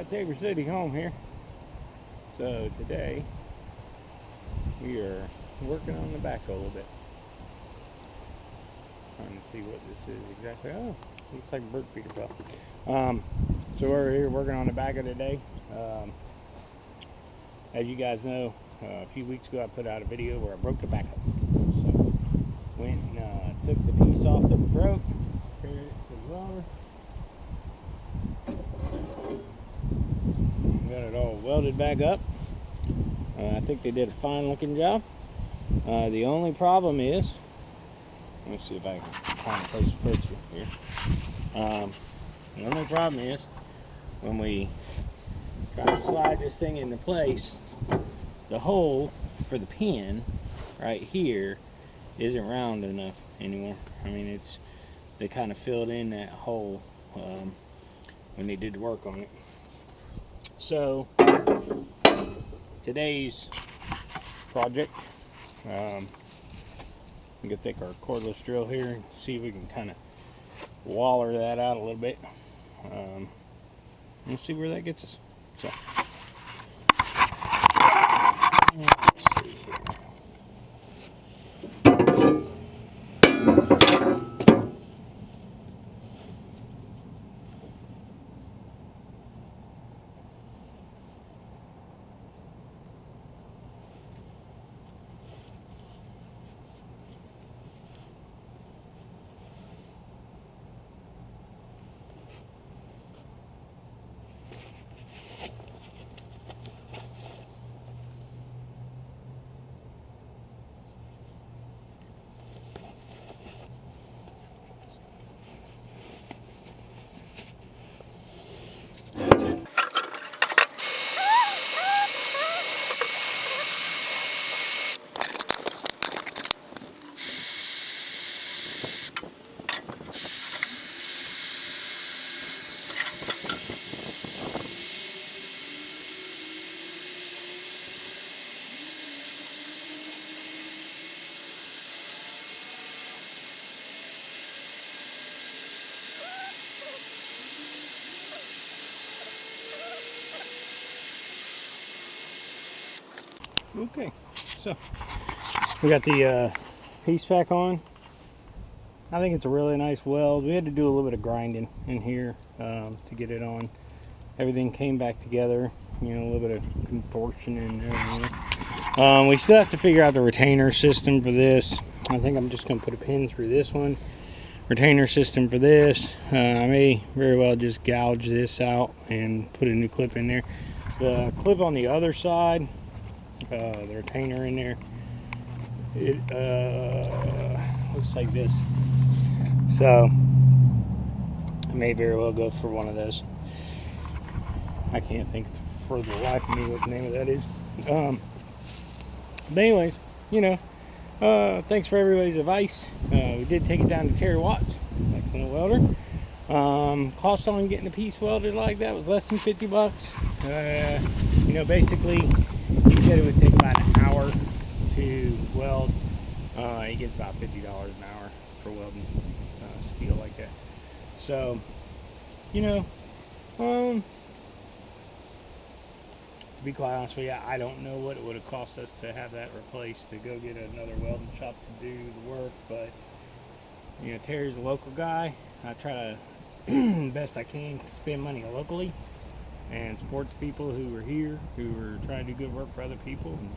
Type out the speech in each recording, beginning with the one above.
Tabor City home here. So today we are working on the backhoe a little bit. Trying to see what this is exactly. Oh, looks like a bird feeder bell. So we're here working on the backhoe today. As you guys know, a few weeks ago I put out a video where I broke the backhoe. So went and took the piece off that broke. Here it goes. Got it all welded back up. I think they did a fine looking job. The only problem is, let me see if I can kind of place a picture here. The only problem is when we try to slide this thing into place, the hole for the pin right here isn't round enough anymore. I mean, they kind of filled in that hole when they did the work on it. So today's project, we can take our cordless drill here and see if we can kind of waller that out a little bit. We'll see where that gets us. So let's see here. Okay, so we got the piece back on. I think it's a really nice weld. We had to do a little bit of grinding in here to get it on. Everything came back together, you know, a little bit of contortion in there. We still have to figure out the retainer system for this. I think I'm just going to put a pin through this one. Retainer system for this. I may very well just gouge this out and put a new clip in there. The clip on the other side, the retainer in there, it looks like this. So I may very well go for one of those. I can't think for the life of me what the name of that is. But anyways, you know, thanks for everybody's advice. We did take it down to Terry Watts, excellent welder. Cost on getting the piece welded like that was less than 50 bucks. You know, basically he said it would take about an hour to weld. He gets about $50 an hour for welding steel like that. So, you know, to be quite honest with you, I don't know what it would have cost us to have that replaced, to go get another welding shop to do the work. But you know, Terry's a local guy. I try to best I can spend money locally and support the people who are here, who are trying to do good work for other people. And,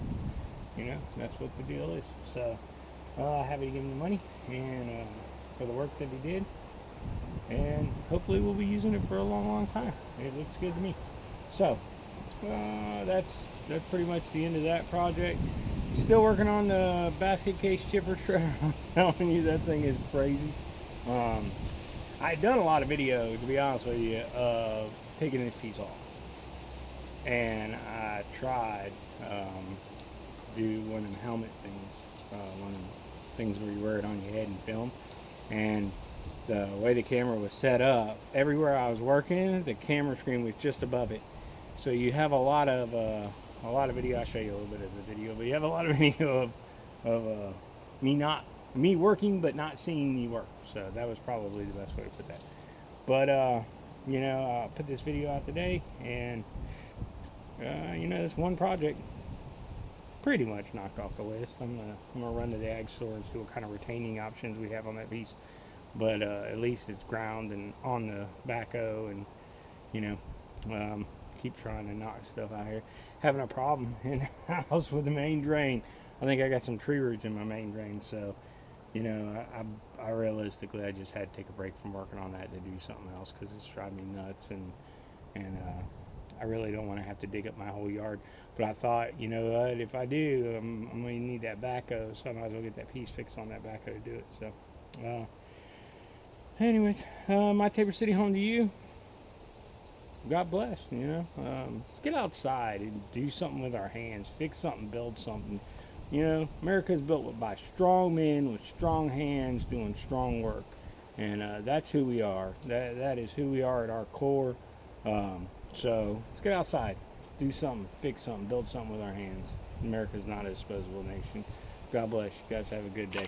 you know, that's what the deal is. So happy to give him the money and for the work that he did, and hopefully we'll be using it for a long time. It looks good to me. So that's pretty much the end of that project. Still working on the basket case chipper shredder. I'm telling you, that thing is crazy. I'd done a lot of video, to be honest with you, of taking this piece off, and I tried to do one of the helmet things, one of the things where you wear it on your head and film. And the way the camera was set up, everywhere I was working, the camera screen was just above it. So you have a lot of video. I'll show you a little bit of the video, but you have a lot of video of me working but not seeing me work. So that was probably the best way to put that. But you know, I put this video out today, and you know, this one project pretty much knocked off the list. I'm gonna run to the ag store and see what kind of retaining options we have on that piece. But at least it's ground and on the backhoe, and you know, keep trying to knock stuff out here. Having a problem in the house with the main drain. I think I got some tree roots in my main drain, so you know, I realistically I just had to take a break from working on that to do something else because it's driving me nuts, and I really don't want to have to dig up my whole yard. But I thought, you know what, if I do, I'm going to need that backhoe, so I might as well get that piece fixed on that backhoe to do it. So, anyways, my Tabor City home to you. God bless, you know. Let's get outside and do something with our hands, fix something, build something. You know, America's built by strong men with strong hands doing strong work, and that's who we are. That is who we are at our core. So let's get outside, do something, fix something, build something with our hands. America's not a disposable nation. God bless you guys. Have a good day.